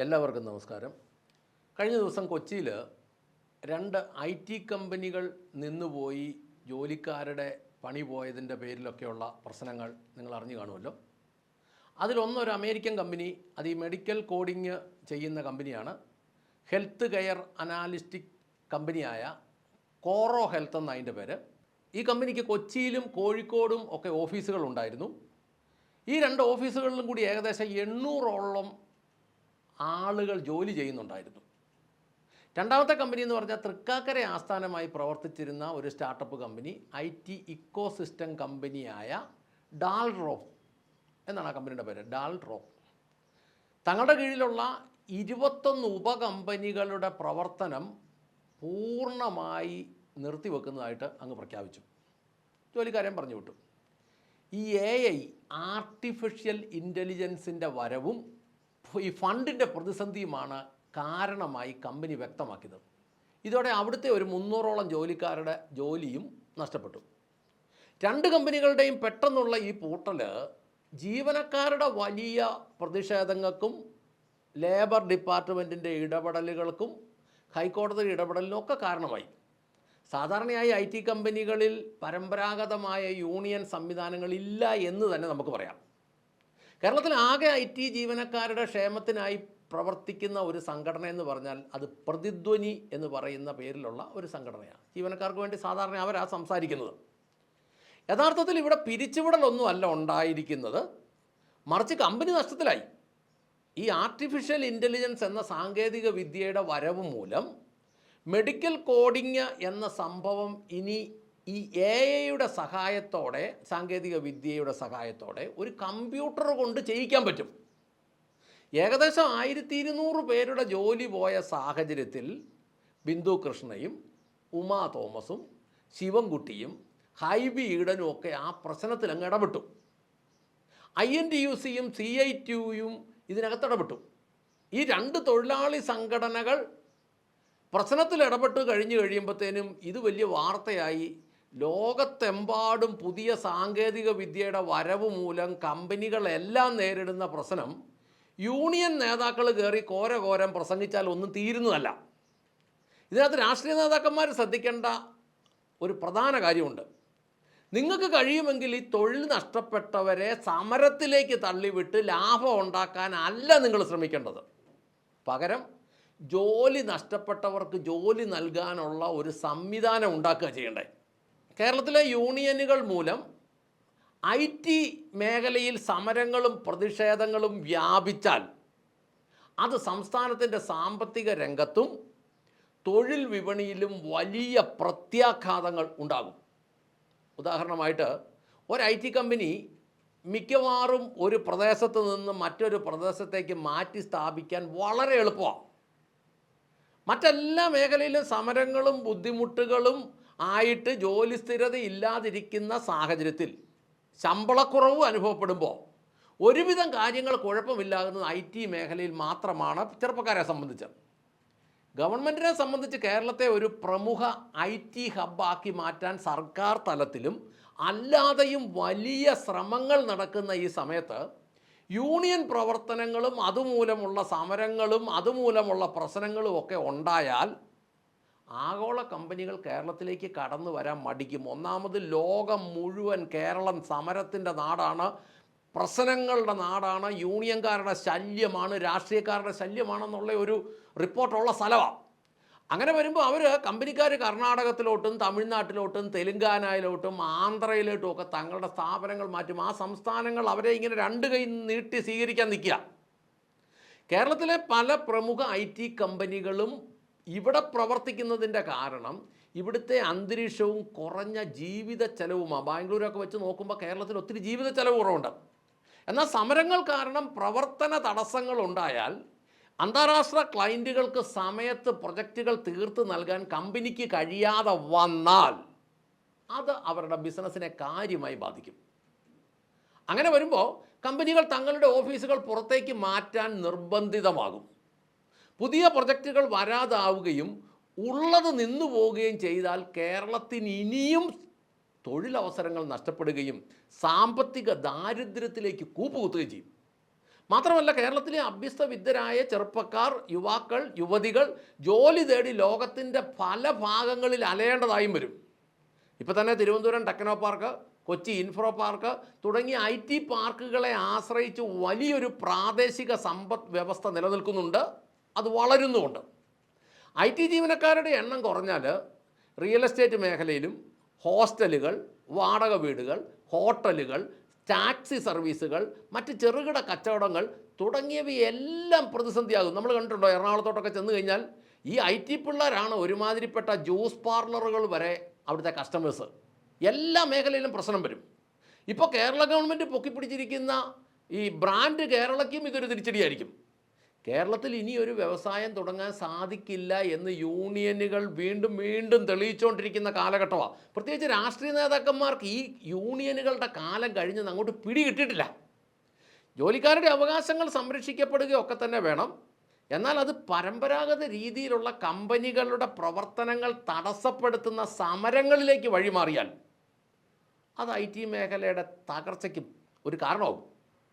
എല്ലാവർക്കും നമസ്കാരം. കഴിഞ്ഞ ദിവസം കൊച്ചിയിൽ രണ്ട് IT കമ്പനികൾ നിന്നുപോയി ജോലിക്കാരുടെ പണി പോയതിൻ്റെ പേരിലൊക്കെയുള്ള പ്രശ്നങ്ങൾ നിങ്ങൾ അറിഞ്ഞു കാണുമല്ലോ. അതിലൊന്നൊരു അമേരിക്കൻ കമ്പനി, അത് ഈ മെഡിക്കൽ കോഡിങ് ചെയ്യുന്ന കമ്പനിയാണ്. ഹെൽത്ത് കെയർ അനാലിസ്റ്റിക് കമ്പനിയായ കോറോ ഹെൽത്ത് എന്ന അതിൻ്റെ പേര്. ഈ കമ്പനിക്ക് കൊച്ചിയിലും കോഴിക്കോടും ഒക്കെ ഓഫീസുകളുണ്ടായിരുന്നു. ഈ രണ്ട് ഓഫീസുകളിലും കൂടി ഏകദേശം 800ഓളം ആളുകൾ ജോലി ചെയ്യുന്നുണ്ടായിരുന്നു. രണ്ടാമത്തെ കമ്പനി എന്ന് പറഞ്ഞാൽ തൃക്കാക്കര ആസ്ഥാനമായി പ്രവർത്തിച്ചിരുന്ന ഒരു സ്റ്റാർട്ടപ്പ് കമ്പനി, IT ഇക്കോസിസ്റ്റം കമ്പനിയായ ഡാൽറോഫ് എന്നാണ് ആ കമ്പനിയുടെ പേര്, ഡാൽറോഫ്. തങ്ങളുടെ കീഴിലുള്ള 21 ഉപകമ്പനികളുടെ പ്രവർത്തനം പൂർണ്ണമായി നിർത്തിവെക്കുന്നതായിട്ട് അങ്ങ് പ്രഖ്യാപിച്ചു. ജോലിക്കാരെയും പറഞ്ഞു വിട്ടു. ഈ AI ആർട്ടിഫിഷ്യൽ ഇൻ്റലിജൻസിൻ്റെ വരവും ഈ ഫണ്ടിൻ്റെ പ്രതിസന്ധിയുമാണ് കാരണമായി കമ്പനി വ്യക്തമാക്കിയത്. ഇതോടെ അവിടുത്തെ ഒരു 300ഓളം ജോലിക്കാരുടെ ജോലിയും നഷ്ടപ്പെട്ടു. രണ്ട് കമ്പനികളുടെയും പെട്ടെന്നുള്ള ഈ പൂട്ടൽ ജീവനക്കാരുടെ വലിയ പ്രതിഷേധങ്ങൾക്കും ലേബർ ഡിപ്പാർട്ട്മെൻറ്റിൻ്റെ ഇടപെടലുകൾക്കും ഹൈക്കോടതി ഇടപെടലിനും ഒക്കെ കാരണമായി. സാധാരണയായി IT കമ്പനികളിൽ പരമ്പരാഗതമായ യൂണിയൻ സംവിധാനങ്ങളില്ല എന്ന് തന്നെ നമുക്ക് പറയാം. കേരളത്തിൽ ആകെ IT ജീവനക്കാരുടെ ക്ഷേമത്തിനായി പ്രവർത്തിക്കുന്ന ഒരു സംഘടന എന്ന് പറഞ്ഞാൽ അത് പ്രതിധ്വനി എന്ന് പറയുന്ന പേരിലുള്ള ഒരു സംഘടനയാണ്. ജീവനക്കാർക്ക് വേണ്ടി സാധാരണ അവരാ സംസാരിക്കുന്നത്. യഥാർത്ഥത്തിൽ ഇവിടെ പിരിച്ചുവിടലൊന്നും അല്ല ഉണ്ടായിരിക്കുന്നത്, മറിച്ച് കമ്പനി നഷ്ടത്തിലായി. ഈ ആർട്ടിഫിഷ്യൽ ഇൻ്റലിജൻസ് എന്ന സാങ്കേതിക വിദ്യയുടെ വരവ് മൂലം മെഡിക്കൽ കോഡിങ് എന്ന സംഭവം ഇനി ഈ AI സഹായത്തോടെ, സാങ്കേതിക വിദ്യയുടെ സഹായത്തോടെ ഒരു കമ്പ്യൂട്ടർ കൊണ്ട് ചെയ്യിക്കാൻ പറ്റും. ഏകദേശം 1200 പേരുടെ ജോലി പോയ സാഹചര്യത്തിൽ ബിന്ദു കൃഷ്ണയും ഉമാ തോമസും ശിവൻകുട്ടിയും ഹൈബി ഈഡനും ഒക്കെ ആ പ്രശ്നത്തിൽ അങ്ങ് ഇടപെട്ടു. INTUCയും CITUയും ഇതിനകത്തിടപെട്ടു. ഈ രണ്ട് തൊഴിലാളി സംഘടനകൾ പ്രശ്നത്തിൽ ഇടപെട്ട് കഴിയുമ്പോഴത്തേനും ഇത് വലിയ വാർത്തയായി. ലോകത്തെമ്പാടും പുതിയ സാങ്കേതിക വിദ്യയുടെ വരവ് മൂലം കമ്പനികളെല്ലാം നേരിടുന്ന പ്രശ്നം യൂണിയൻ നേതാക്കൾ കയറി കോരം പ്രസംഗിച്ചാൽ ഒന്നും തീരുന്നതല്ല. ഇതിനകത്ത് രാഷ്ട്രീയ നേതാക്കന്മാർ ശ്രദ്ധിക്കേണ്ട ഒരു പ്രധാന കാര്യമുണ്ട്. നിങ്ങൾക്ക് കഴിയുമെങ്കിൽ ഈ തൊഴിൽ നഷ്ടപ്പെട്ടവരെ സമരത്തിലേക്ക് തള്ളിവിട്ട് ലാഭം ഉണ്ടാക്കാനല്ല നിങ്ങൾ ശ്രമിക്കേണ്ടത്. പകരം ജോലി നഷ്ടപ്പെട്ടവർക്ക് ജോലി നൽകാനുള്ള ഒരു സംവിധാനം ഉണ്ടാക്കുക ചെയ്യണ്ടേ. കേരളത്തിലെ യൂണിയനുകൾ മൂലം IT മേഖലയിൽ സമരങ്ങളും പ്രതിഷേധങ്ങളും വ്യാപിച്ചാൽ അത് സംസ്ഥാനത്തിൻ്റെ സാമ്പത്തിക രംഗത്തും തൊഴിൽ വിപണിയിലും വലിയ പ്രത്യാഘാതങ്ങൾ ഉണ്ടാകും. ഉദാഹരണമായിട്ട് ഒരു IT കമ്പനി മിക്കവാറും ഒരു പ്രദേശത്ത് നിന്ന് മറ്റൊരു പ്രദേശത്തേക്ക് മാറ്റി സ്ഥാപിക്കാൻ വളരെ എളുപ്പമാണ്. മറ്റെല്ലാ മേഖലയിലും സമരങ്ങളും ബുദ്ധിമുട്ടുകളും ആയിട്ട് ജോലി സ്ഥിരത ഇല്ലാതിരിക്കുന്ന സാഹചര്യത്തിൽ ശമ്പളക്കുറവ് അനുഭവപ്പെടുമ്പോൾ ഒരുവിധം കാര്യങ്ങൾ കുഴപ്പമില്ലാകുന്നത് IT മേഖലയിൽ മാത്രമാണ് ചെറുപ്പക്കാരെ സംബന്ധിച്ച്. ഗവൺമെൻറ്റിനെ സംബന്ധിച്ച് കേരളത്തെ ഒരു പ്രമുഖ IT ഹബ്ബാക്കി മാറ്റാൻ സർക്കാർ തലത്തിലും അല്ലാതെയും വലിയ ശ്രമങ്ങൾ നടക്കുന്ന ഈ സമയത്ത് യൂണിയൻ പ്രവർത്തനങ്ങളും അതുമൂലമുള്ള സമരങ്ങളും അതുമൂലമുള്ള പ്രശ്നങ്ങളും ഒക്കെ ഉണ്ടായാൽ ആഗോള കമ്പനികൾ കേരളത്തിലേക്ക് കടന്നു വരാൻ മടിക്കും. ഒന്നാമത് ലോകം മുഴുവൻ കേരളം സമരത്തിൻ്റെ നാടാണ്, പ്രശ്നങ്ങളുടെ നാടാണ്, യൂണിയൻകാരുടെ ശല്യമാണ്, രാഷ്ട്രീയക്കാരുടെ ശല്യമാണെന്നുള്ള ഒരു റിപ്പോർട്ടുള്ള സ്ഥലമാണ്. അങ്ങനെ വരുമ്പോൾ അവർ കമ്പനിക്കാർ കർണാടകത്തിലോട്ടും തമിഴ്നാട്ടിലോട്ടും തെലുങ്കാനയിലോട്ടും ആന്ധ്രയിലോട്ടും ഒക്കെ തങ്ങളുടെ സ്ഥാപനങ്ങൾ മാറ്റും. ആ സംസ്ഥാനങ്ങൾ അവരെ ഇങ്ങനെ രണ്ട് കൈ നീട്ടി സ്വീകരിക്കാൻ നിൽക്കുക. കേരളത്തിലെ പല പ്രമുഖ IT കമ്പനികളും ഇവിടെ പ്രവർത്തിക്കുന്നതിൻ്റെ കാരണം ഇവിടുത്തെ അന്തരീക്ഷവും കുറഞ്ഞ ജീവിത ചെലവുമാണ്. ബാംഗ്ലൂരൊക്കെ വെച്ച് നോക്കുമ്പോൾ കേരളത്തിൽ ഒത്തിരി ജീവിത ചെലവ് കുറവുണ്ട്. എന്നാൽ സമരങ്ങൾ കാരണം പ്രവർത്തന തടസ്സങ്ങൾ ഉണ്ടായാൽ അന്താരാഷ്ട്ര ക്ലയൻറ്റുകൾക്ക് സമയത്ത് പ്രൊജക്റ്റുകൾ തീർത്ത് നൽകാൻ കമ്പനിക്ക് കഴിയാതെ വന്നാൽ അത് അവരുടെ ബിസിനസ്സിനെ കാര്യമായി ബാധിക്കും. അങ്ങനെ വരുമ്പോൾ കമ്പനികൾ തങ്ങളുടെ ഓഫീസുകൾ പുറത്തേക്ക് മാറ്റാൻ നിർബന്ധിതമാകും. പുതിയ പ്രൊജക്റ്റുകൾ വരാതാവുകയും ഉള്ളത് നിന്നു പോവുകയും ചെയ്താൽ കേരളത്തിന് ഇനിയും തൊഴിലവസരങ്ങൾ നഷ്ടപ്പെടുകയും സാമ്പത്തിക ദാരിദ്ര്യത്തിലേക്ക് കൂപ്പുകുത്തുകയും ചെയ്യും. മാത്രമല്ല കേരളത്തിലെ അഭ്യസ്തവിദ്യരായ ചെറുപ്പക്കാർ, യുവാക്കൾ, യുവതികൾ ജോലി തേടി ലോകത്തിൻ്റെ പല ഭാഗങ്ങളിൽ അലയേണ്ടതായും വരും. ഇപ്പോൾ തന്നെ Thiruvananthapuram techno park, Kochi ഇൻഫ്രോ park തുടങ്ങിയ IT പാർക്കുകളെ ആശ്രയിച്ച് വലിയൊരു പ്രാദേശിക സമ്പദ് വ്യവസ്ഥ നിലനിൽക്കുന്നുണ്ട്. അത് വളരുന്നുമുണ്ട്. IT ജീവനക്കാരുടെ എണ്ണം കുറഞ്ഞാൽ റിയൽ എസ്റ്റേറ്റ് മേഖലയിലും ഹോസ്റ്റലുകൾ, വാടക വീടുകൾ, ഹോട്ടലുകൾ, ടാക്സി സർവീസുകൾ, മറ്റ് ചെറുകിട കച്ചവടങ്ങൾ തുടങ്ങിയവയെല്ലാം പ്രതിസന്ധിയാകും. നമ്മൾ കണ്ടിട്ടുണ്ടോ, എറണാകുളത്തോട്ടൊക്കെ ചെന്ന് കഴിഞ്ഞാൽ ഈ IT പിള്ളേരാണ് ഒരുമാതിരിപ്പെട്ട ജ്യൂസ് പാർലറുകൾ വരെ അവിടുത്തെ കസ്റ്റമേഴ്സ്. എല്ലാ മേഖലയിലും പ്രശ്നം വരും. ഇപ്പോൾ കേരള ഗവൺമെൻറ് പൊക്കിപ്പിടിച്ചിരിക്കുന്ന ഈ ബ്രാൻഡ് കേരളയ്ക്കും ഇതൊരു തിരിച്ചടിയായിരിക്കും. കേരളത്തിൽ ഇനി ഒരു വ്യവസായം തുടങ്ങാൻ സാധിക്കില്ല എന്ന് യൂണിയനുകൾ വീണ്ടും വീണ്ടും തെളിയിച്ചുകൊണ്ടിരിക്കുന്ന കാലഘട്ടമാണ്. പ്രത്യേകിച്ച് രാഷ്ട്രീയ നേതാക്കന്മാർക്ക് ഈ യൂണിയനുകളുടെ കാലം കഴിഞ്ഞ് അങ്ങോട്ട് പിടി കിട്ടിയിട്ടില്ല. ജോലിക്കാരുടെ അവകാശങ്ങൾ സംരക്ഷിക്കപ്പെടുകയൊക്കെ തന്നെ വേണം. എന്നാൽ അത് പരമ്പരാഗത രീതിയിലുള്ള കമ്പനികളുടെ പ്രവർത്തനങ്ങൾ തടസ്സപ്പെടുത്തുന്ന സമരങ്ങളിലേക്ക് വഴിമാറിയാൽ അത് IT മേഖലയുടെ തകർച്ചയ്ക്ക് ഒരു കാരണമാകും.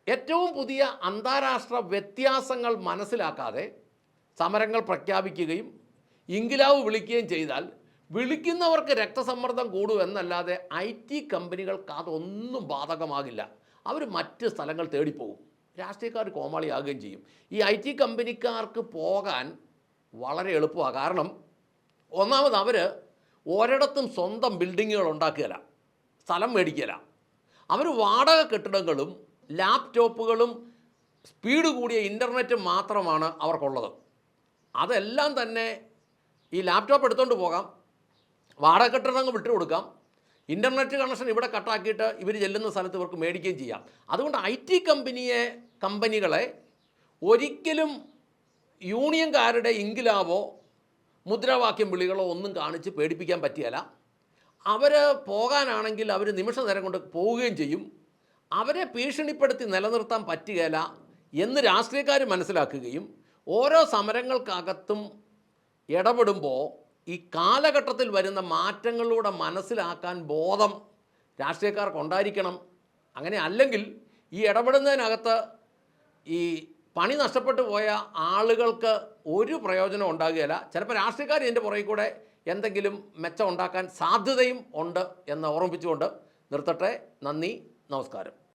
ഏറ്റവും പുതിയ അന്താരാഷ്ട്ര വ്യത്യാസങ്ങൾ മനസ്സിലാക്കാതെ സമരങ്ങൾ പ്രഖ്യാപിക്കുകയും ഇൻകിലാബ് വിളിക്കുകയും ചെയ്താൽ വിളിക്കുന്നവർക്ക് രക്തസമ്മർദ്ദം കൂടുമെന്നല്ലാതെ IT കമ്പനികൾക്ക് അതൊന്നും ബാധകമാകില്ല. അവർ മറ്റ് സ്ഥലങ്ങൾ തേടിപ്പോകും. രാഷ്ട്രീയക്കാർ കോമാളിയാകുകയും ചെയ്യും. ഈ IT കമ്പനിക്കാർക്ക് പോകാൻ വളരെ എളുപ്പമാണ്. കാരണം ഒന്നാമത് അവർ ഒരിടത്തും സ്വന്തം ബിൽഡിങ്ങുകൾ ഉണ്ടാക്കുകയില്ല, സ്ഥലം മേടിക്കുകയില്ല. അവർ വാടക കെട്ടിടങ്ങളും ലാപ്ടോപ്പുകളും സ്പീഡ് കൂടിയ ഇൻ്റർനെറ്റും മാത്രമാണ് അവർക്കുള്ളത്. അതെല്ലാം തന്നെ ഈ ലാപ്ടോപ്പ് എടുത്തുകൊണ്ട് പോകാം, വാടക കെട്ടിടങ്ങൾ വിട്ടു കൊടുക്കാം, ഇൻ്റർനെറ്റ് കണക്ഷൻ ഇവിടെ കട്ടാക്കിയിട്ട് ഇവർ ചെല്ലുന്ന സ്ഥലത്ത് ഇവർക്ക് മേടിക്കുകയും ചെയ്യാം. അതുകൊണ്ട് IT കമ്പനികളെ ഒരിക്കലും യൂണിയൻകാരുടെ ഇൻകിലാബോ മുദ്രാവാക്യം വിളികളോ ഒന്നും കാണിച്ച് പേടിപ്പിക്കാൻ പറ്റിയല്ല. അവർ പോകാനാണെങ്കിൽ അവർ നിമിഷ നേരം കൊണ്ട് പോവുകയും ചെയ്യും. അവരെ ഭീഷണിപ്പെടുത്തി നിലനിർത്താൻ പറ്റുകയില്ല എന്ന് രാഷ്ട്രീയക്കാർ മനസ്സിലാക്കുകയും ഓരോ സമരങ്ങൾക്കകത്തും ഇടപെടുമ്പോൾ ഈ കാലഘട്ടത്തിൽ വരുന്ന മാറ്റങ്ങളിലൂടെ മനസ്സിലാക്കാൻ ബോധം രാഷ്ട്രീയക്കാർക്ക് ഉണ്ടായിരിക്കണം. അങ്ങനെ അല്ലെങ്കിൽ ഈ ഇടപെടുന്നതിനകത്ത് ഈ പണി നഷ്ടപ്പെട്ടു പോയ ആളുകൾക്ക് ഒരു പ്രയോജനം ഉണ്ടാകുകയില്ല. ചിലപ്പോൾ രാഷ്ട്രീയക്കാർ ഇതിൻ്റെ പുറകെ കൂടെ എന്തെങ്കിലും മെച്ചം ഉണ്ടാക്കാൻ സാധ്യതയും ഉണ്ട് എന്ന് ഓർമ്മിപ്പിച്ചുകൊണ്ട് നിർത്തട്ടെ. നന്ദി, നമസ്കാരം.